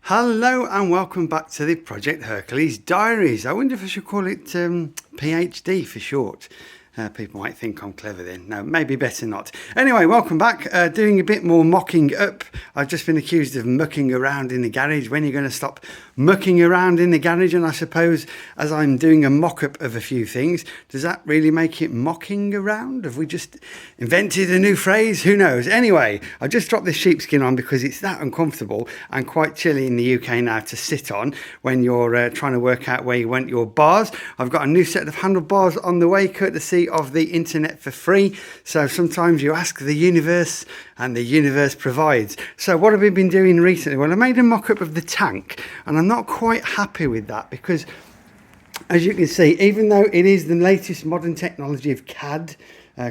Hello and welcome back to the Project Hercules Diaries. I wonder if I should call it PhD for short. People might think I'm clever then. No, maybe better not. Anyway, welcome back. Doing a bit more mocking up. I've just been accused of mucking around in the garage. When are you going to stop mucking around in the garage? And I suppose as I'm doing a mock-up of a few things, does that really make it mocking around? Have we just invented a new phrase? Who knows? Anyway, I just dropped this sheepskin on because it's that uncomfortable and quite chilly in the UK now to sit on when you're trying to work out where you want your bars. I've got a new set of handlebars on the way, courtesy of the internet for free. So sometimes you ask the universe and the universe provides. So what have we been doing recently? Well, I made a mock-up of the tank and I'm not quite happy with that because, as you can see, even though it is the latest modern technology of CAD,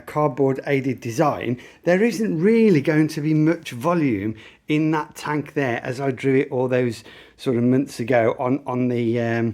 cardboard aided design, there isn't really going to be much volume in that tank there as I drew it all those sort of months ago on the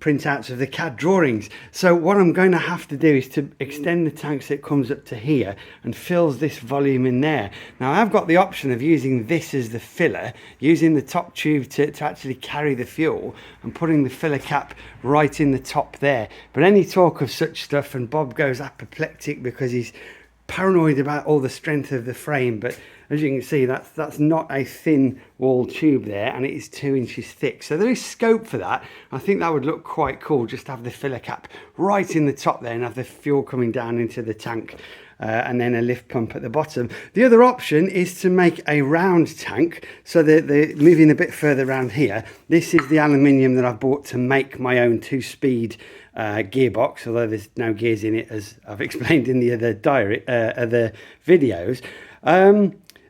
printouts of the CAD drawings. So what I'm going to have to do is to extend the tank so it comes up to here and fills this volume in there. Now I've got the option of using this as the filler, using the top tube to actually carry the fuel and putting the filler cap right in the top there. But any talk of such stuff, and Bob goes apoplectic because he's paranoid about all the strength of the frame, but as you can see, that's not a thin wall tube there, and it is 2 inches thick, so there is scope for that. I think that would look quite cool, just to have the filler cap right in the top there and have the fuel coming down into the tank, and then a lift pump at the bottom. The other option is to make a round tank, so they're moving a bit further around here. This is the aluminium that I've bought to make my own 2-speed gearbox, although there's no gears in it, as I've explained in the other videos.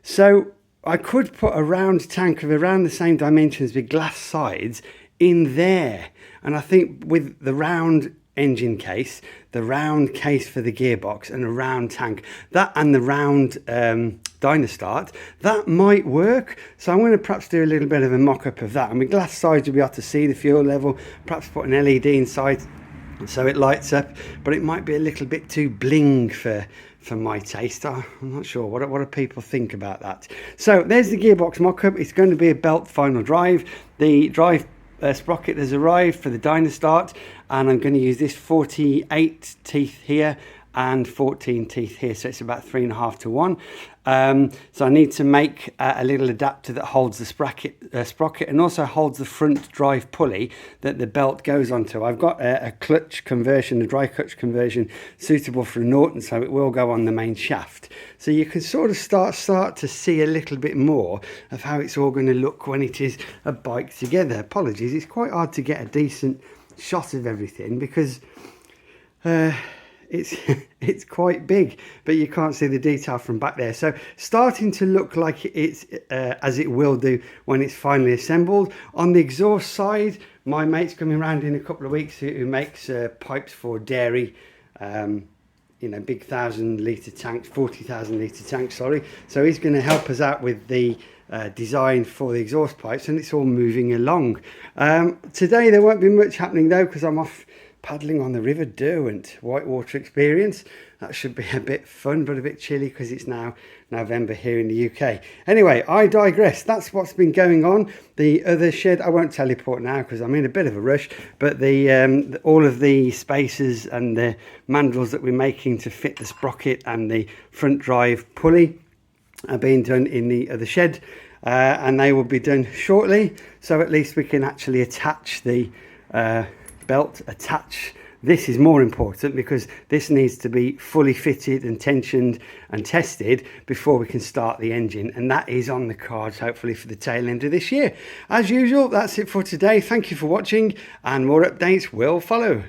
So I could put a round tank of around the same dimensions with glass sides in there, and I think with the round engine case, the round case for the gearbox, and a round tank, that and the round Dynastart, that might work. So I'm going to perhaps do a little bit of a mock-up of that, and with glass sides you'll be able to see the fuel level, perhaps put an LED inside so it lights up, but it might be a little bit too bling for my taste. I'm not sure. What do people think about that? So there's the gearbox mock-up. It's going to be a belt final drive. The drive sprocket has arrived for the Dynastart, and I'm going to use this 48 teeth here and 14 teeth here, so it's about 3.5 to 1. So I need to make a little adapter that holds the sprocket and also holds the front drive pulley that the belt goes onto. I've got a clutch conversion, a dry clutch conversion suitable for a Norton, so it will go on the main shaft. So you can sort of start to see a little bit more of how it's all going to look when it is a bike together. Apologies, it's quite hard to get a decent shot of everything because it's quite big, but you can't see the detail from back there. So starting to look like it's as it will do when it's finally assembled. On the exhaust side, my mate's coming around in a couple of weeks who makes pipes for dairy, you know, big 1,000-litre tanks, 40,000-litre tanks, sorry. So he's going to help us out with the design for the exhaust pipes, and it's all moving along. Today there won't be much happening though, because I'm off paddling on the River Derwent whitewater experience. That should be a bit fun, but a bit chilly because it's now November here in the UK. Anyway, I digress. That's what's been going on. The other shed, I won't teleport now because I'm in a bit of a rush, but all of the spacers and the mandrels that we're making to fit the sprocket and the front drive pulley are being done in the other shed, and they will be done shortly, so at least we can actually attach the belt. This is more important because this needs to be fully fitted and tensioned and tested before we can start the engine, and that is on the cards hopefully for the tail end of this year. As usual, that's it for today. Thank you for watching, and more updates will follow.